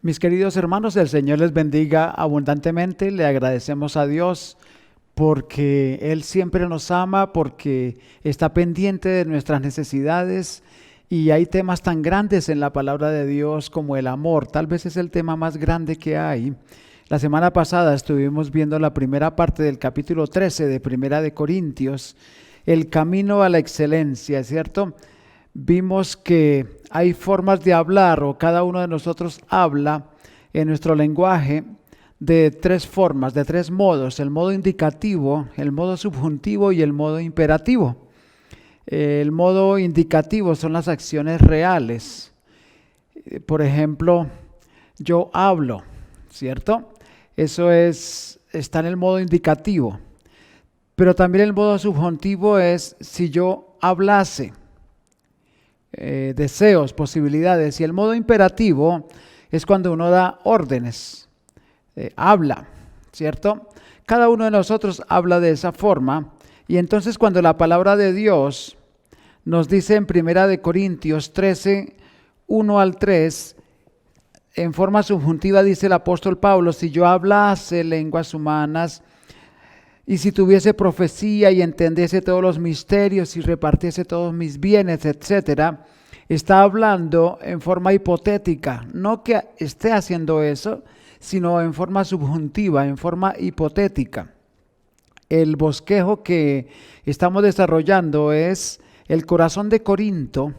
Mis queridos hermanos, el Señor les bendiga abundantemente. Le agradecemos a Dios porque Él siempre nos ama, porque está pendiente de nuestras necesidades y hay temas tan grandes en la palabra de Dios como el amor. Tal vez es el tema más grande que hay. La semana pasada estuvimos viendo la primera parte del capítulo 13 de Primera de Corintios, el camino a la excelencia, ¿cierto? Vimos que hay formas de hablar, o cada uno de nosotros habla en nuestro lenguaje de tres formas, de tres modos: el modo indicativo, el modo subjuntivo y el modo imperativo. El modo indicativo son las acciones reales. Por ejemplo, yo hablo, ¿cierto? Eso está en el modo indicativo. Pero también el modo subjuntivo es si yo hablase. Deseos, posibilidades. Y el modo imperativo es cuando uno da órdenes, habla, ¿cierto? Cada uno de nosotros habla de esa forma. Y entonces cuando la palabra de Dios nos dice en Primera de Corintios 13, 1 al 3, en forma subjuntiva dice el apóstol Pablo: si yo hablase lenguas humanas, y si tuviese profecía y entendiese todos los misterios y repartiese todos mis bienes, etcétera, está hablando en forma hipotética, no que esté haciendo eso, sino en forma subjuntiva, en forma hipotética. El bosquejo que estamos desarrollando es el corazón de Corinto,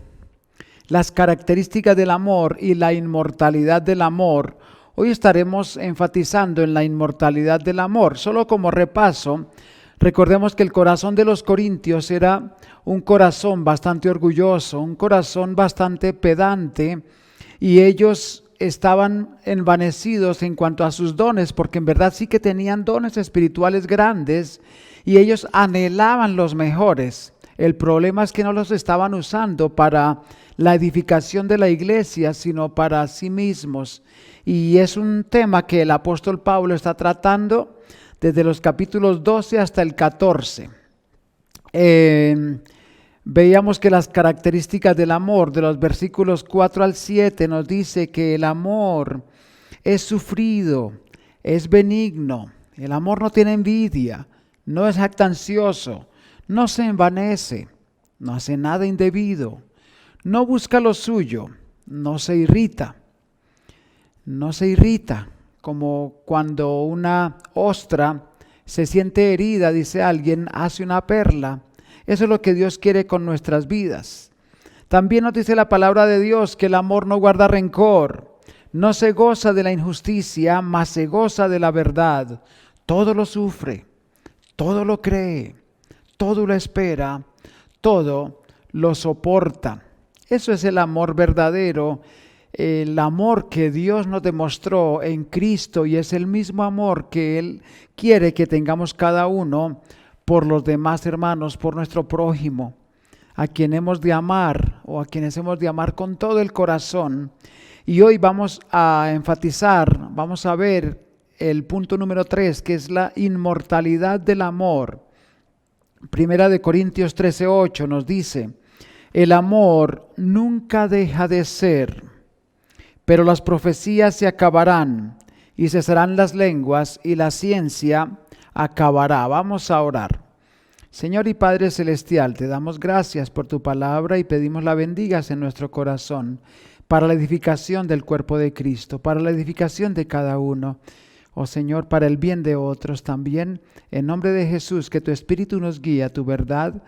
las características del amor y la inmortalidad del amor. Hoy estaremos enfatizando en la inmortalidad del amor. Solo como repaso, recordemos que el corazón de los corintios era un corazón bastante orgulloso, un corazón bastante pedante, y ellos estaban envanecidos en cuanto a sus dones, porque en verdad sí que tenían dones espirituales grandes y ellos anhelaban los mejores. El problema es que no los estaban usando para la edificación de la iglesia, sino para sí mismos. Y es un tema que el apóstol Pablo está tratando desde los capítulos 12 hasta el 14. Veíamos que las características del amor, de los versículos 4 al 7, nos dice que el amor es sufrido, es benigno, el amor no tiene envidia, no es jactancioso, no se envanece, no hace nada indebido, no busca lo suyo, no se irrita como cuando una ostra se siente herida, dice alguien, hace una perla. Eso es lo que Dios quiere con nuestras vidas. También nos dice la palabra de Dios que el amor no guarda rencor, no se goza de la injusticia, mas se goza de la verdad. Todo lo sufre, todo lo cree, todo lo espera, todo lo soporta. Eso es el amor verdadero, el amor que Dios nos demostró en Cristo, y es el mismo amor que Él quiere que tengamos cada uno por los demás hermanos, por nuestro prójimo, a quien hemos de amar o a quienes hemos de amar con todo el corazón. Y hoy vamos a enfatizar, vamos a ver el punto número 3, que es la inmortalidad del amor. Primera de Corintios 13:8 nos dice: el amor nunca deja de ser, pero las profecías se acabarán y cesarán las lenguas y la ciencia acabará. Vamos a orar. Señor y Padre Celestial, te damos gracias por tu palabra y pedimos la bendigas en nuestro corazón para la edificación del cuerpo de Cristo, para la edificación de cada uno. Oh Señor, para el bien de otros también. En nombre de Jesús, que tu Espíritu nos guíe a tu verdad.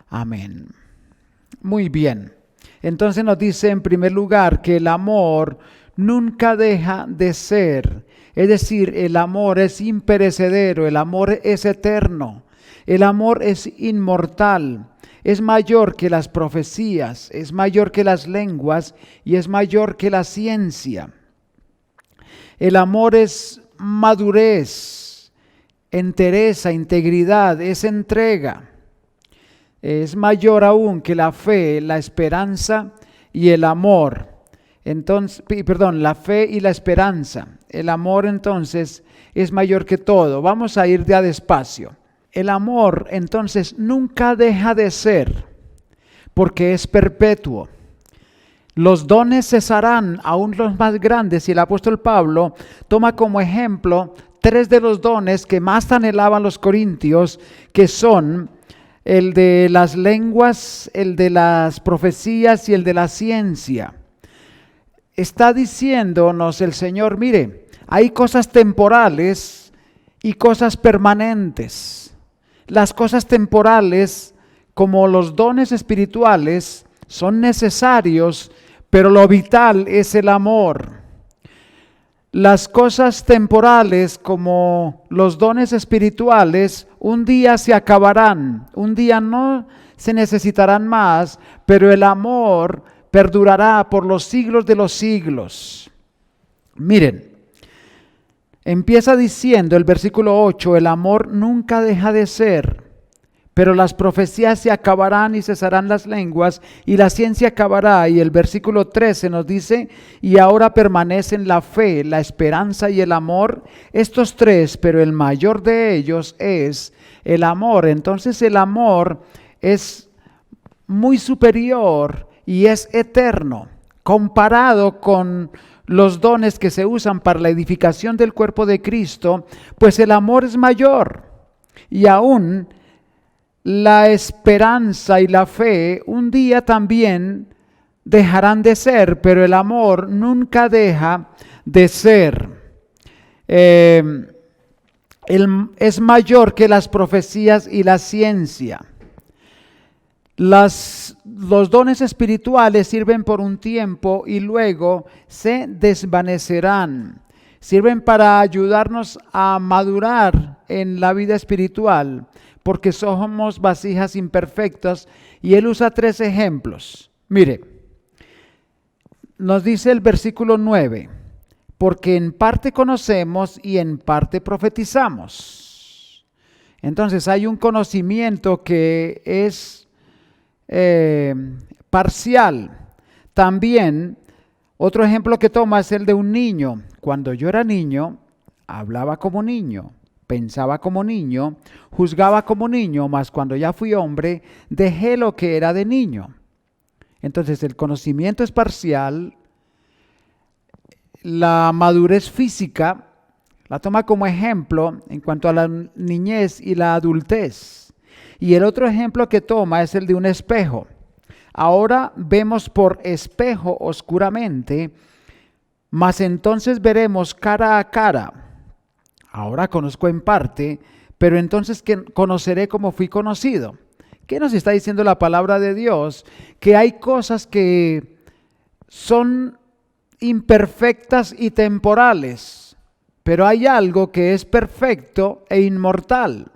Amén. Muy bien. Entonces nos dice en primer lugar que el amor nunca deja de ser. Es decir, el amor es imperecedero, el amor es eterno, el amor es inmortal, es mayor que las profecías, es mayor que las lenguas y es mayor que la ciencia. El amor es madurez, entereza, integridad, es entrega. Es mayor aún que la fe, la esperanza y el amor. Entonces, la fe y la esperanza. El amor entonces es mayor que todo. Vamos a ir ya despacio. El amor entonces nunca deja de ser, porque es perpetuo. Los dones cesarán, aún los más grandes, y el apóstol Pablo toma como ejemplo 3 de los dones que más anhelaban los corintios, que son el de las lenguas, el de las profecías y el de la ciencia. Está diciéndonos el Señor, mire, hay cosas temporales y cosas permanentes. Las cosas temporales, como los dones espirituales, son necesarios, pero lo vital es el amor. Las cosas temporales, como los dones espirituales, un día se acabarán, un día no se necesitarán más, pero el amor perdurará por los siglos de los siglos. Miren, empieza diciendo el versículo 8, el amor nunca deja de ser, pero las profecías se acabarán y cesarán las lenguas y la ciencia acabará. Y el versículo 13 nos dice, y ahora permanecen la fe, la esperanza y el amor, estos 3, pero el mayor de ellos es el amor. Entonces el amor es muy superior y es eterno, comparado con los dones que se usan para la edificación del cuerpo de Cristo, pues el amor es mayor. Y aún la esperanza y la fe un día también dejarán de ser, pero el amor nunca deja de ser. Es mayor que las profecías y la ciencia. Los dones espirituales sirven por un tiempo y luego se desvanecerán. Sirven para ayudarnos a madurar en la vida espiritual, porque somos vasijas imperfectas, y él usa 3 ejemplos. Mire, nos dice el versículo 9, porque en parte conocemos y en parte profetizamos. Entonces hay un conocimiento que es parcial. También otro ejemplo que toma es el de un niño. Cuando yo era niño, hablaba como niño, pensaba como niño, juzgaba como niño, mas cuando ya fui hombre, dejé lo que era de niño. Entonces el conocimiento es parcial. La madurez física la toma como ejemplo en cuanto a la niñez y la adultez. Y el otro ejemplo que toma es el de un espejo. Ahora vemos por espejo oscuramente, mas entonces veremos cara a cara. Ahora conozco en parte, pero entonces conoceré como fui conocido. ¿Qué nos está diciendo la palabra de Dios? Que hay cosas que son imperfectas y temporales, pero hay algo que es perfecto e inmortal.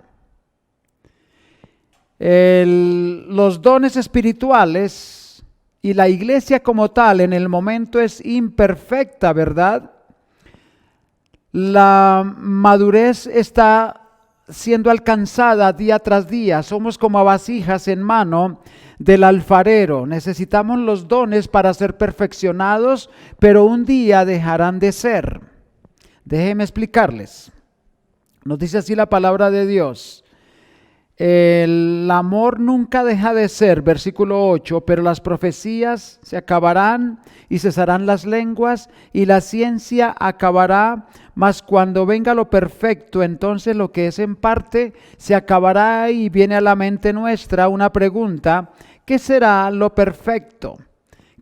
Los dones espirituales y la iglesia como tal en el momento es imperfecta, ¿verdad? La madurez está siendo alcanzada día tras día. Somos como vasijas en mano del alfarero. Necesitamos los dones para ser perfeccionados, pero un día dejarán de ser. Déjenme explicarles. Nos dice así la palabra de Dios. El amor nunca deja de ser, versículo 8, pero las profecías se acabarán y cesarán las lenguas y la ciencia acabará, mas cuando venga lo perfecto, entonces lo que es en parte se acabará. Y viene a la mente nuestra una pregunta: ¿qué será lo perfecto?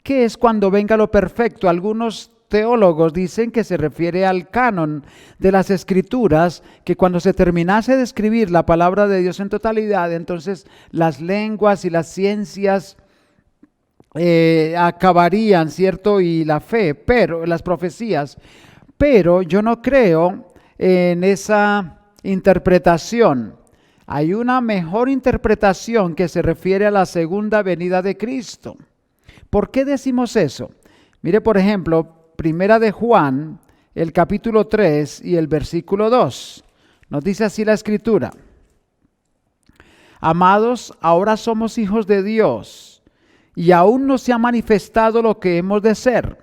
¿Qué es cuando venga lo perfecto? Algunos teólogos dicen que se refiere al canon de las Escrituras, que cuando se terminase de escribir la palabra de Dios en totalidad, entonces las lenguas y las ciencias acabarían, ¿cierto? Y la fe, pero las profecías. Pero yo no creo en esa interpretación. Hay una mejor interpretación que se refiere a la segunda venida de Cristo. ¿Por qué decimos eso? Mire, por ejemplo, Primera de Juan, el capítulo 3 y el versículo 2. Nos dice así la Escritura: amados, ahora somos hijos de Dios, y aún no se ha manifestado lo que hemos de ser.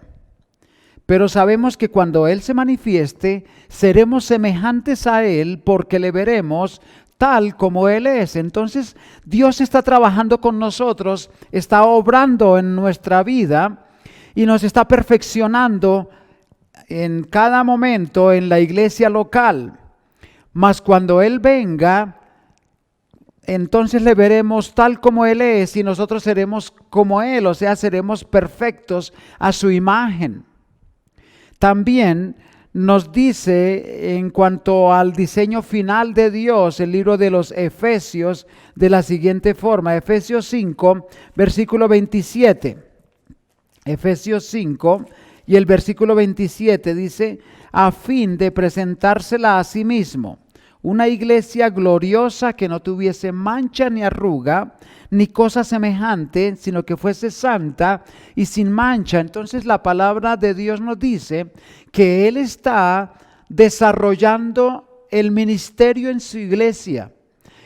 Pero sabemos que cuando Él se manifieste, seremos semejantes a Él, porque le veremos tal como Él es. Entonces, Dios está trabajando con nosotros, está obrando en nuestra vida. y nos está perfeccionando en cada momento en la iglesia local. Mas cuando Él venga, entonces le veremos tal como Él es y nosotros seremos como Él, o sea, seremos perfectos a su imagen. También nos dice en cuanto al diseño final de Dios, el libro de los Efesios, de la siguiente forma. Efesios 5, versículo 27. Efesios 5 y el versículo 27 dice: a fin de presentársela a sí mismo, una iglesia gloriosa que no tuviese mancha ni arruga, ni cosa semejante, sino que fuese santa y sin mancha. Entonces la palabra de Dios nos dice que Él está desarrollando el ministerio en su iglesia,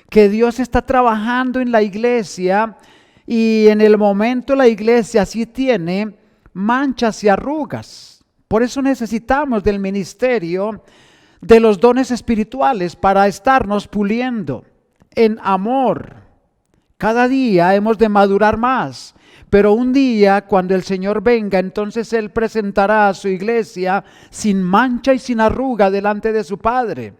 que Dios está trabajando en la iglesia y en el momento la iglesia sí tiene manchas y arrugas. Por eso necesitamos del ministerio de los dones espirituales para estarnos puliendo en amor. Cada día hemos de madurar más, pero un día cuando el Señor venga, entonces Él presentará a su iglesia sin mancha y sin arruga delante de su Padre.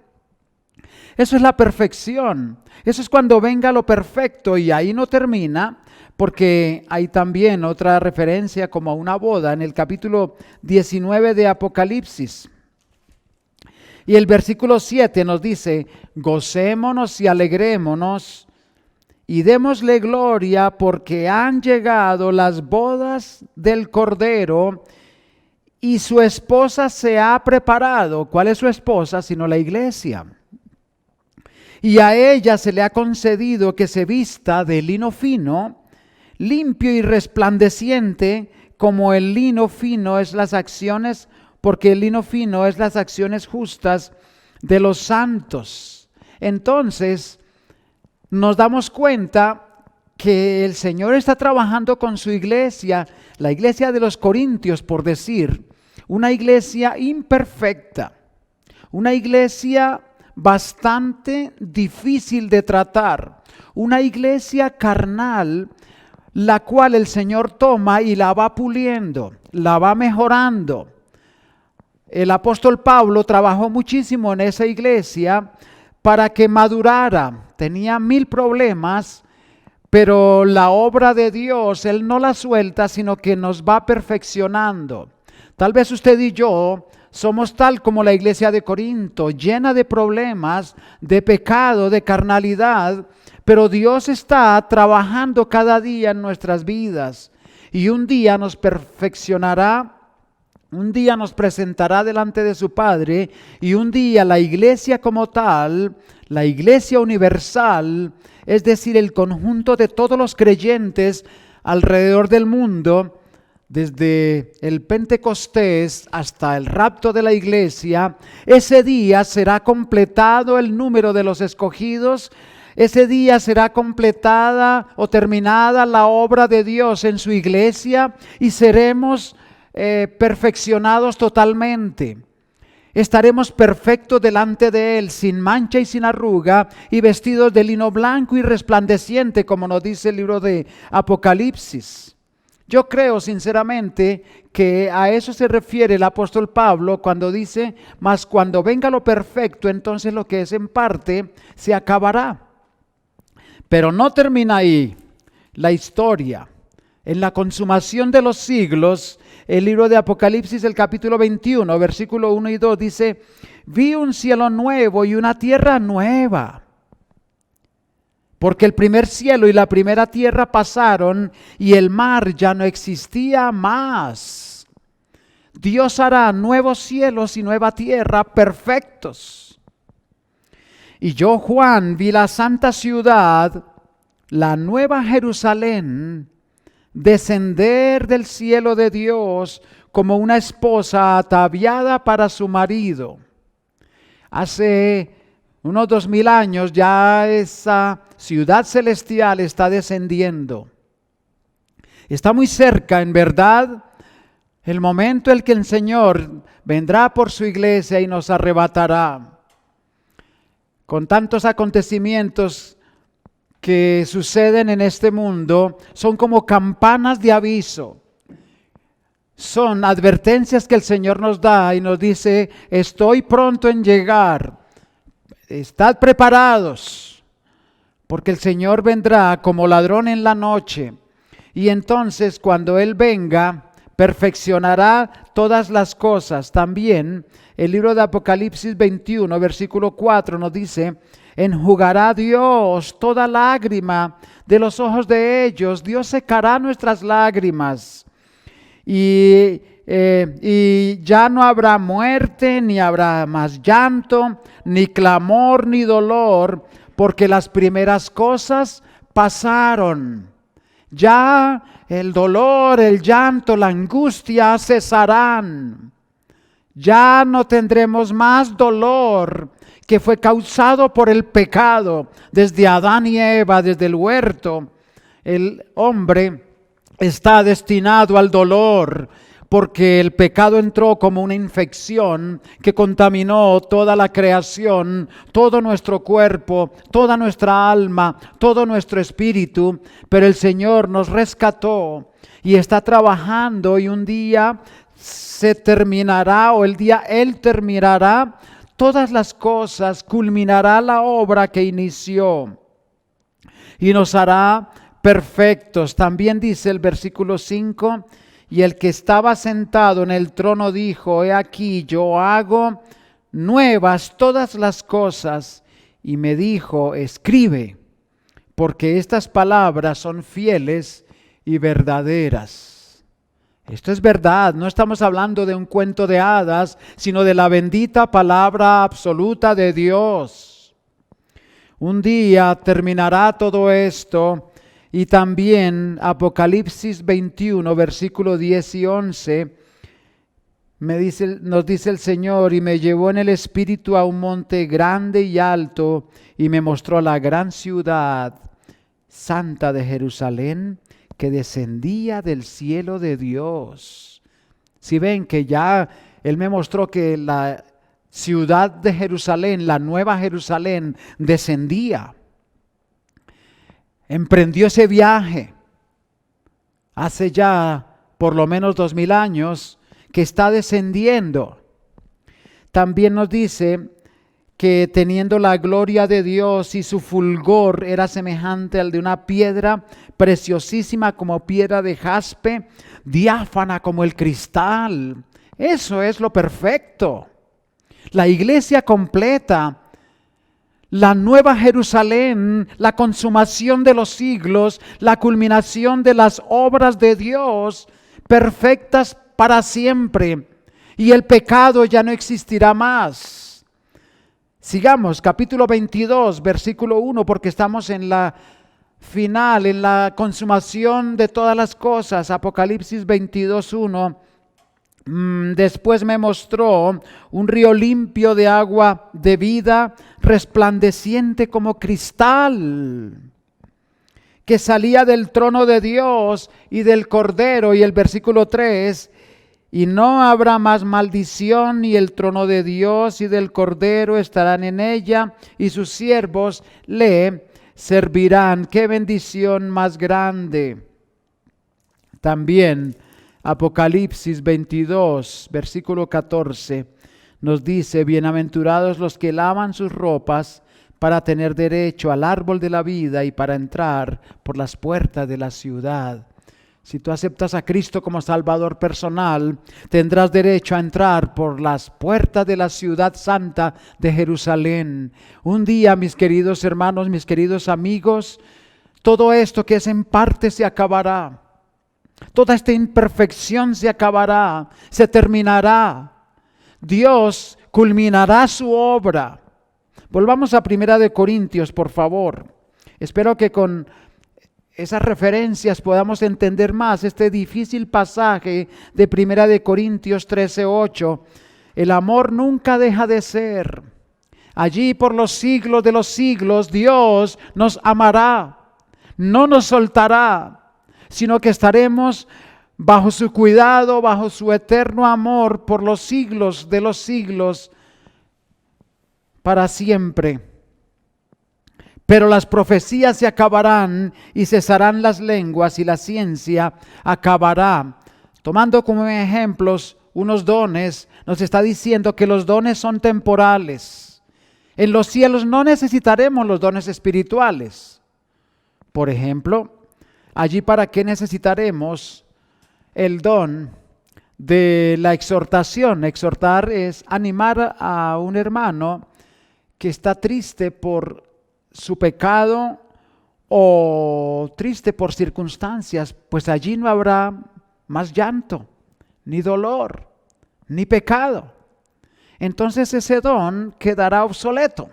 Eso es la perfección, eso es cuando venga lo perfecto, y ahí no termina, porque hay también otra referencia como a una boda en el capítulo 19 de Apocalipsis. Y el versículo 7 nos dice: gocémonos y alegrémonos y démosle gloria, porque han llegado las bodas del Cordero y su esposa se ha preparado. ¿Cuál es su esposa? Sino la iglesia. Y a ella se le ha concedido que se vista de lino fino, limpio y resplandeciente, como el lino fino es las acciones, porque el lino fino es las acciones justas de los santos. Entonces, nos damos cuenta que el Señor está trabajando con su iglesia, la iglesia de los Corintios, por decir, una iglesia imperfecta, una iglesia bastante difícil de tratar, una iglesia carnal, la cual el Señor toma y la va puliendo, la va mejorando. El apóstol Pablo trabajó muchísimo en esa iglesia para que madurara. Tenía 1000 problemas, pero la obra de Dios, Él no la suelta, sino que nos va perfeccionando. Tal vez usted y yo somos tal como la iglesia de Corinto, llena de problemas, de pecado, de carnalidad, pero Dios está trabajando cada día en nuestras vidas y un día nos perfeccionará. Un día nos presentará delante de su Padre y un día la iglesia como tal, la iglesia universal, es decir, el conjunto de todos los creyentes alrededor del mundo, desde el Pentecostés hasta el rapto de la iglesia, ese día será completado el número de los escogidos. Ese día será completada o terminada la obra de Dios en su iglesia y seremos perfeccionados totalmente. Estaremos perfectos delante de Él, sin mancha y sin arruga, y vestidos de lino blanco y resplandeciente, como nos dice el libro de Apocalipsis. Yo creo sinceramente que a eso se refiere el apóstol Pablo cuando dice: mas cuando venga lo perfecto, entonces lo que es en parte se acabará. Pero no termina ahí la historia. En la consumación de los siglos, el libro de Apocalipsis, el capítulo 21, versículo 1 y 2 dice: vi un cielo nuevo y una tierra nueva, porque el primer cielo y la primera tierra pasaron y el mar ya no existía más. Dios hará nuevos cielos y nueva tierra perfectos. Y yo, Juan, vi la santa ciudad, la nueva Jerusalén, descender del cielo de Dios como una esposa ataviada para su marido. Hace unos 2000 años ya esa ciudad celestial está descendiendo. Está muy cerca, en verdad, el momento en que el Señor vendrá por su iglesia y nos arrebatará. Con tantos acontecimientos que suceden en este mundo, son como campanas de aviso. son advertencias que el Señor nos da y nos dice: estoy pronto en llegar, estad preparados, porque el Señor vendrá como ladrón en la noche. Y entonces cuando Él venga, perfeccionará todas las cosas. También el libro de Apocalipsis 21, versículo 4 nos dice: enjugará Dios toda lágrima de los ojos de ellos. Dios secará nuestras lágrimas. Y ya no habrá muerte, ni habrá más llanto, ni clamor, ni dolor, porque las primeras cosas pasaron. Ya el dolor, el llanto, la angustia cesarán. Ya no tendremos más dolor que fue causado por el pecado. Desde Adán y Eva, desde el huerto, el hombre está destinado al dolor, porque el pecado entró como una infección que contaminó toda la creación, todo nuestro cuerpo, toda nuestra alma, todo nuestro espíritu. Pero el Señor nos rescató y está trabajando, y un día se terminará, o el día Él terminará todas las cosas, culminará la obra que inició y nos hará perfectos. También dice el versículo 5: y el que estaba sentado en el trono dijo: he aquí, yo hago nuevas todas las cosas. Y me dijo: escribe, porque estas palabras son fieles y verdaderas. Esto es verdad, no estamos hablando de un cuento de hadas, sino de la bendita palabra absoluta de Dios. Un día terminará todo esto. Y también Apocalipsis 21, versículo 10 y 11, nos dice el Señor: y me llevó en el Espíritu a un monte grande y alto, y me mostró la gran ciudad santa de Jerusalén, que descendía del cielo de Dios. Si ven que ya Él me mostró que la ciudad de Jerusalén, la nueva Jerusalén, descendía. Emprendió ese viaje hace ya por lo menos 2000 años, que está descendiendo. También nos dice que teniendo la gloria de Dios, y su fulgor era semejante al de una piedra preciosísima como piedra de jaspe, diáfana como el cristal. Eso es lo perfecto. La iglesia completa, la nueva Jerusalén, la consumación de los siglos, la culminación de las obras de Dios, perfectas para siempre, y el pecado ya no existirá más. Sigamos, capítulo 22, versículo 1, porque estamos en la final, en la consumación de todas las cosas. Apocalipsis 22, 1. Después me mostró un río limpio de agua de vida, resplandeciente como cristal, que salía del trono de Dios y del Cordero. Y el versículo 3: y no habrá más maldición, y el trono de Dios y del Cordero estarán en ella, y sus siervos le servirán. ¡Qué bendición más grande! También Apocalipsis 22, versículo 14, nos dice: bienaventurados los que lavan sus ropas, para tener derecho al árbol de la vida y para entrar por las puertas de la ciudad. Si tú aceptas a Cristo como Salvador personal, tendrás derecho a entrar por las puertas de la ciudad santa de Jerusalén. Un día, mis queridos hermanos, mis queridos amigos, todo esto que es en parte se acabará. Toda esta imperfección se acabará, se terminará. Dios culminará su obra. Volvamos a 1 Corintios, por favor. Espero que con esas referencias podamos entender más este difícil pasaje de 1 Corintios 13:8. El amor nunca deja de ser. Allí por los siglos de los siglos Dios nos amará, no nos soltará, sino que estaremos bajo su cuidado, bajo su eterno amor por los siglos de los siglos, para siempre. Pero las profecías se acabarán y cesarán las lenguas, y la ciencia acabará. tomando como ejemplos unos dones, nos está diciendo que los dones son temporales. En los cielos no necesitaremos los dones espirituales. Por ejemplo, allí ¿para qué necesitaremos el don de la exhortación? Exhortar es animar a un hermano que está triste por su pecado o triste por circunstancias, pues allí no habrá más llanto, ni dolor, ni pecado. Entonces ese don quedará obsoleto.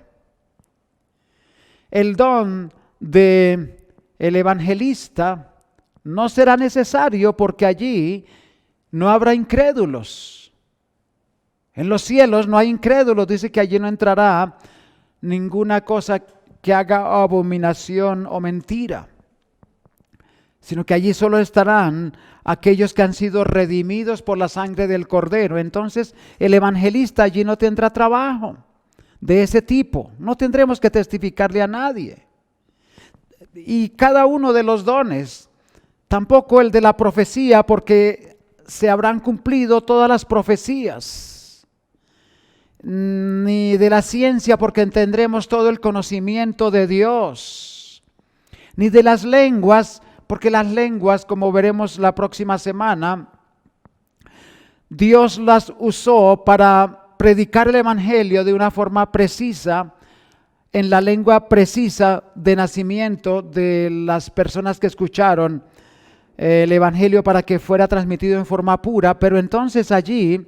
El don de el evangelista no será necesario porque allí no habrá incrédulos. En los cielos no hay incrédulos, dice que allí no entrará ninguna cosa que haga abominación o mentira, sino que allí solo estarán aquellos que han sido redimidos por la sangre del Cordero. Entonces el evangelista allí no tendrá trabajo de ese tipo, no tendremos que testificarle a nadie. Y cada uno de los dones, tampoco el de la profecía, porque se habrán cumplido todas las profecías, ni de la ciencia, porque tendremos todo el conocimiento de Dios, ni de las lenguas, porque las lenguas, como veremos la próxima semana, Dios las usó para predicar el evangelio de una forma precisa, en la lengua precisa de nacimiento de las personas que escucharon el evangelio para que fuera transmitido en forma pura. Pero entonces allí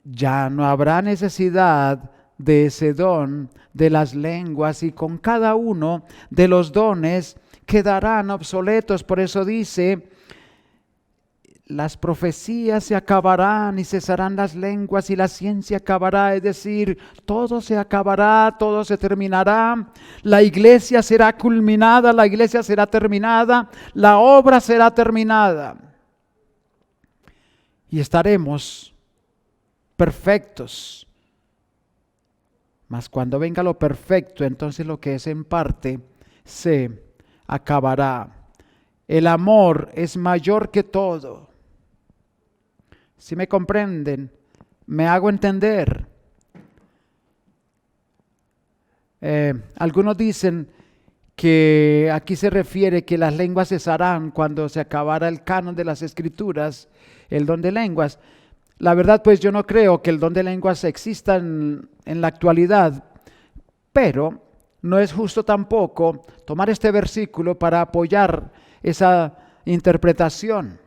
ya no habrá necesidad de ese don de las lenguas, y con cada uno de los dones quedarán obsoletos. Por eso dice: las profecías se acabarán y cesarán las lenguas y la ciencia acabará. Es decir, todo se acabará, todo se terminará. La iglesia será culminada, la iglesia será terminada, la obra será terminada. Y estaremos perfectos. Mas cuando venga lo perfecto, entonces lo que es en parte se acabará. El amor es mayor que todo. Si me comprenden, me hago entender. Algunos dicen que aquí se refiere que las lenguas cesarán cuando se acabara el canon de las Escrituras, el don de lenguas. La verdad, pues yo no creo que el don de lenguas exista en la actualidad, pero no es justo tampoco tomar este versículo para apoyar esa interpretación,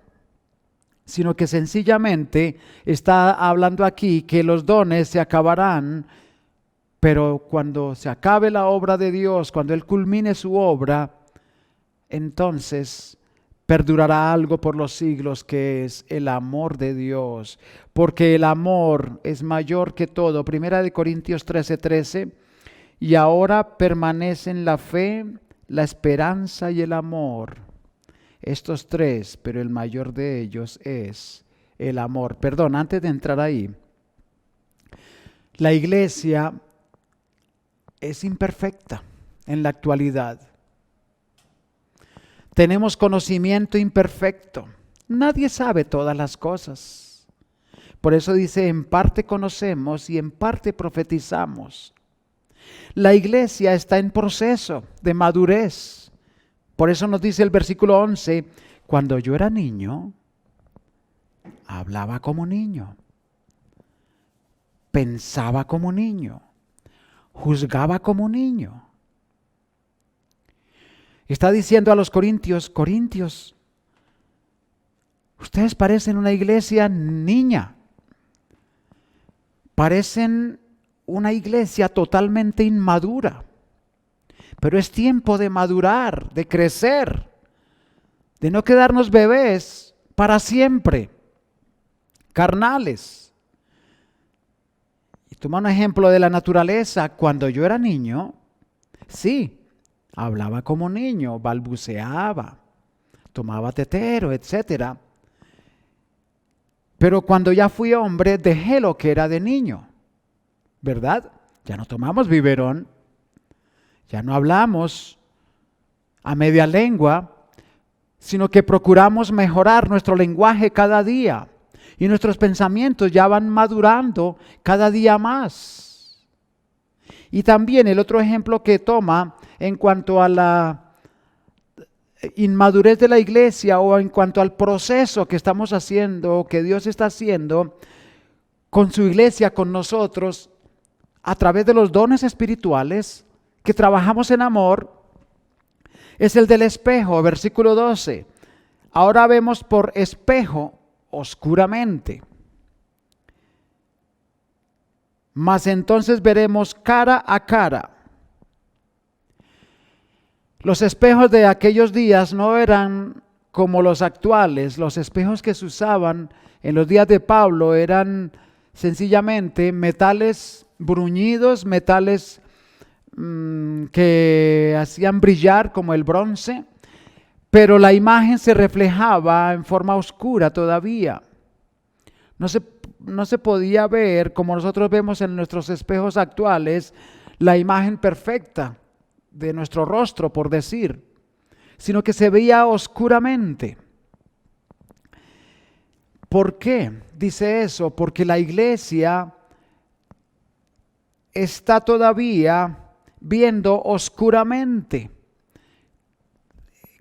sino que sencillamente está hablando aquí que los dones se acabarán, pero cuando se acabe la obra de Dios, cuando Él culmine su obra, entonces perdurará algo por los siglos, que es el amor de Dios, porque el amor es mayor que todo. Primera de Corintios 13:13, y ahora permanecen la fe, la esperanza y el amor. Estos tres, pero el mayor de ellos es el amor. Perdón, antes de entrar ahí, la iglesia es imperfecta en la actualidad. Tenemos conocimiento imperfecto. Nadie sabe todas las cosas. Por eso dice: en parte conocemos y en parte profetizamos. La iglesia está en proceso de madurez. Por eso nos dice el versículo 11, cuando yo era niño, hablaba como niño, pensaba como niño, juzgaba como niño. Está diciendo a los corintios: Corintios, ustedes parecen una iglesia niña, parecen una iglesia totalmente inmadura. Pero es tiempo de madurar, de crecer, de no quedarnos bebés para siempre, carnales. Y toma un ejemplo de la naturaleza. Cuando yo era niño, sí, hablaba como niño, balbuceaba, tomaba tetero, etc. Pero cuando ya fui hombre, dejé lo que era de niño, ¿verdad? Ya no tomamos biberón. Ya no hablamos a media lengua, sino que procuramos mejorar nuestro lenguaje cada día y nuestros pensamientos ya van madurando cada día más. Y también el otro ejemplo que toma en cuanto a la inmadurez de la iglesia o en cuanto al proceso que estamos haciendo o que Dios está haciendo con su iglesia, con nosotros, a través de los dones espirituales que trabajamos en amor, es el del espejo, versículo 12. Ahora vemos por espejo oscuramente, mas entonces veremos cara a cara. Los espejos de aquellos días no eran como los actuales. Los espejos que se usaban en los días de Pablo eran sencillamente metales bruñidos, metales que hacían brillar como el bronce, pero la imagen se reflejaba en forma oscura todavía. No se podía ver como nosotros vemos en nuestros espejos actuales la imagen perfecta de nuestro rostro, por decir, sino que se veía oscuramente. ¿Por qué dice eso? Porque la iglesia está todavía viendo oscuramente,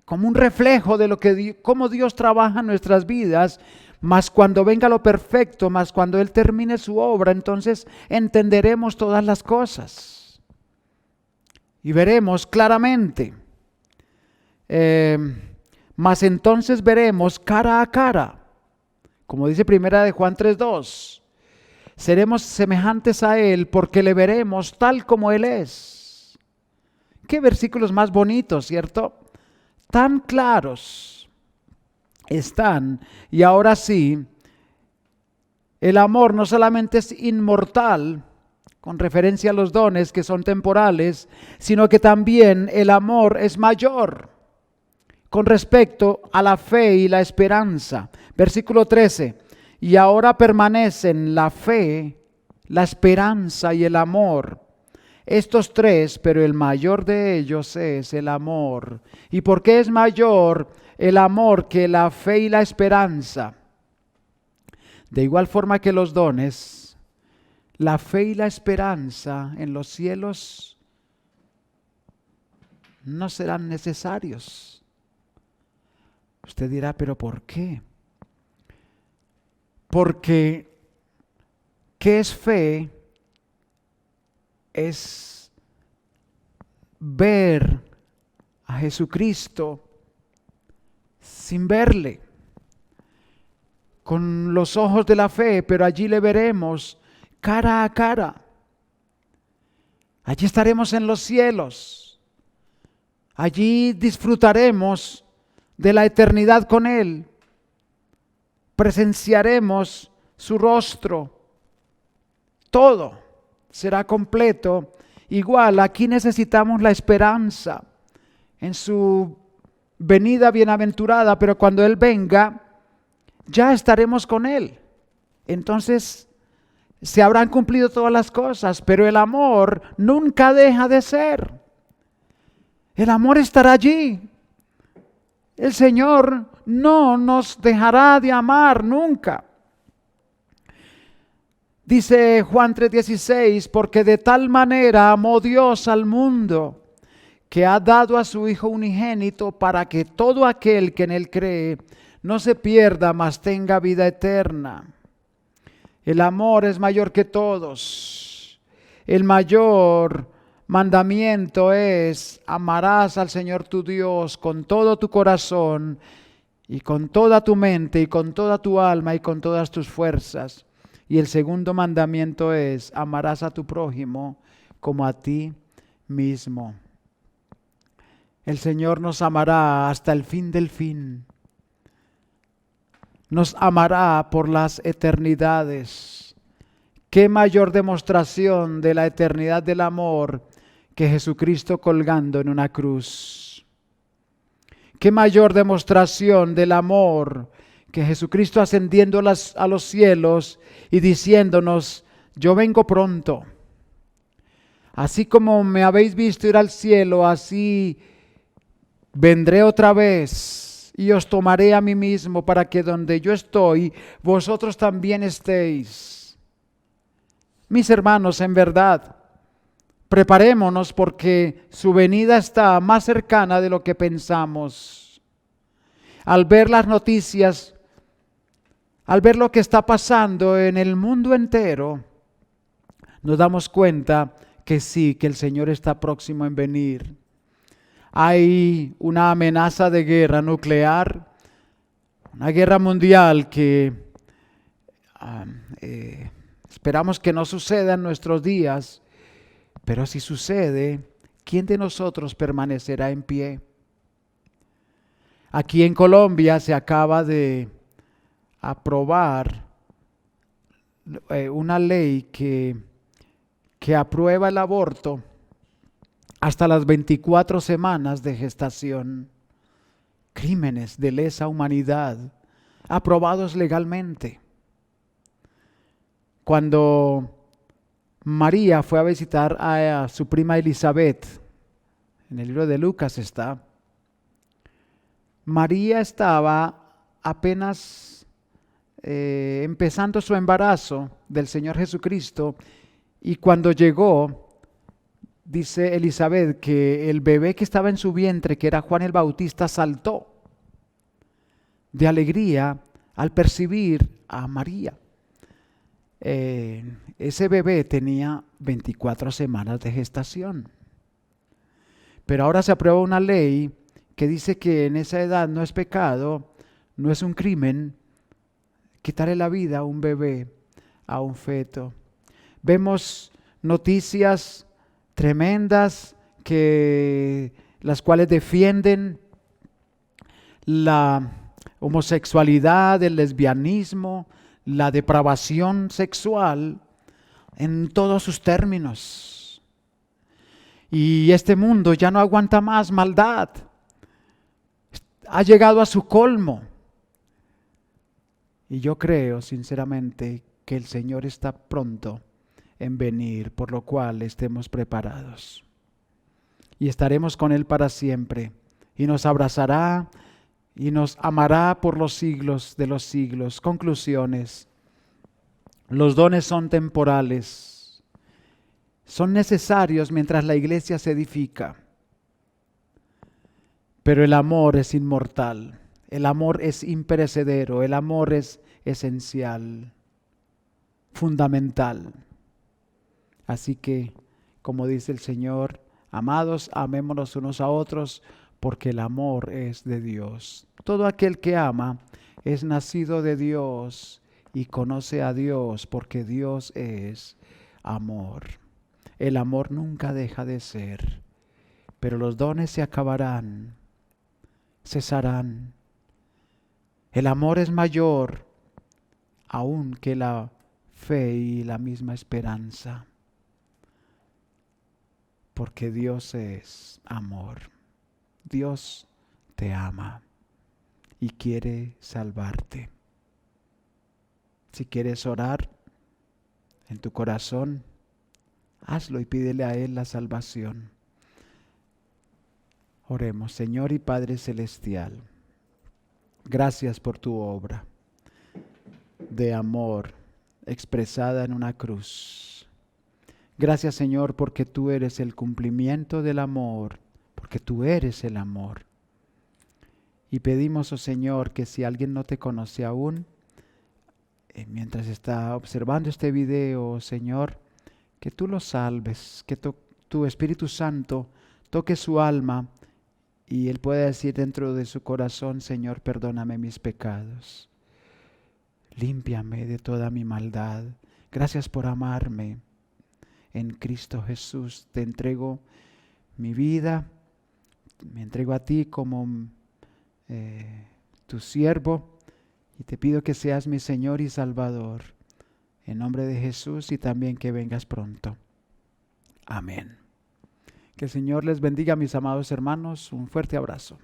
como un reflejo de lo que cómo Dios trabaja en nuestras vidas, mas cuando venga lo perfecto, mas cuando Él termine su obra, entonces entenderemos todas las cosas y veremos claramente. Mas entonces veremos cara a cara, como dice primera de Juan 3:2. Seremos semejantes a Él porque le veremos tal como Él es. Qué versículos más bonitos, ¿cierto? Tan claros están. Y ahora sí, el amor no solamente es inmortal, con referencia a los dones que son temporales, sino que también el amor es mayor con respecto a la fe y la esperanza. Versículo 13. Y ahora permanecen la fe, la esperanza y el amor. Estos tres, pero el mayor de ellos es el amor. ¿Y por qué es mayor el amor que la fe y la esperanza? De igual forma que los dones, la fe y la esperanza en los cielos no serán necesarios. Usted dirá, ¿pero por qué? Porque, ¿qué es fe? Es ver a Jesucristo sin verle, con los ojos de la fe, pero allí le veremos cara a cara. Allí estaremos en los cielos. Allí disfrutaremos de la eternidad con Él. Presenciaremos su rostro. Todo será completo. Igual, aquí necesitamos la esperanza en su venida bienaventurada, pero cuando Él venga, ya estaremos con Él. Entonces, se habrán cumplido todas las cosas, pero el amor nunca deja de ser. El amor estará allí. El Señor no nos dejará de amar nunca. Dice Juan 3:16, porque de tal manera amó Dios al mundo, que ha dado a su Hijo unigénito para que todo aquel que en Él cree no se pierda, mas tenga vida eterna. El amor es mayor que todos. El mayor mandamiento es: amarás al Señor tu Dios con todo tu corazón y con toda tu mente y con toda tu alma y con todas tus fuerzas. Y el segundo mandamiento es: amarás a tu prójimo como a ti mismo. El Señor nos amará hasta el fin del fin. Nos amará por las eternidades. ¿Qué mayor demostración de la eternidad del amor que Jesucristo colgando en una cruz? ¿Qué mayor demostración del amor que Jesucristo ascendiendo a los cielos y diciéndonos: yo vengo pronto? Así como me habéis visto ir al cielo, así vendré otra vez. y os tomaré a mí mismo para que donde yo estoy, vosotros también estéis. Mis hermanos, en verdad, preparémonos porque su venida está más cercana de lo que pensamos. Al ver las noticias, al ver lo que está pasando en el mundo entero, nos damos cuenta que sí, que el Señor está próximo en venir. Hay una amenaza de guerra nuclear, una guerra mundial que esperamos que no suceda en nuestros días, pero si sucede, ¿quién de nosotros permanecerá en pie? Aquí en Colombia se acaba de aprobar una ley que aprueba el aborto hasta las 24 semanas de gestación. Crímenes de lesa humanidad aprobados legalmente. Cuando María fue a visitar a su prima Elizabeth, en el libro de Lucas está, María estaba apenas empezando su embarazo del Señor Jesucristo, y cuando llegó, dice Elizabeth que el bebé que estaba en su vientre, que era Juan el Bautista, saltó de alegría al percibir a María. Ese bebé tenía 24 semanas de gestación. Pero ahora se aprueba una ley que dice que en esa edad no es pecado, no es un crimen quitarle la vida a un bebé, a un feto. Vemos noticias tremendas las cuales defienden la homosexualidad, el lesbianismo, la depravación sexual en todos sus términos. Y este mundo ya no aguanta más maldad. Ha llegado a su colmo. Y yo creo sinceramente que el Señor está pronto en venir, por lo cual estemos preparados. Y estaremos con Él para siempre. Y nos abrazará y nos amará por los siglos de los siglos. Conclusiones. Los dones son temporales. Son necesarios mientras la iglesia se edifica. Pero el amor es inmortal. El amor es imperecedero. El amor es esencial, fundamental. Así que, como dice el Señor, amados, amémonos unos a otros, porque el amor es de Dios. Todo aquel que ama es nacido de Dios y conoce a Dios, porque Dios es amor. El amor nunca deja de ser, pero los dones se acabarán, cesarán. El amor es mayor aún que la fe y la misma esperanza, porque Dios es amor. Dios te ama y quiere salvarte. Si quieres orar en tu corazón, hazlo y pídele a Él la salvación. Oremos. Señor y Padre Celestial, gracias por tu obra de amor expresada en una cruz. Gracias, Señor, porque tú eres el cumplimiento del amor, porque tú eres el amor. Y pedimos, oh Señor, que si alguien no te conoce aún, mientras está observando este video, oh Señor, que tú lo salves, que tu Espíritu Santo toque su alma y él pueda decir dentro de su corazón: Señor, perdóname mis pecados. Límpiame de toda mi maldad. Gracias por amarme. En Cristo Jesús te entrego mi vida. Me entrego a ti como tu siervo y te pido que seas mi Señor y Salvador. En nombre de Jesús, y también que vengas pronto. Amén. Que el Señor les bendiga, mis amados hermanos. Un fuerte abrazo.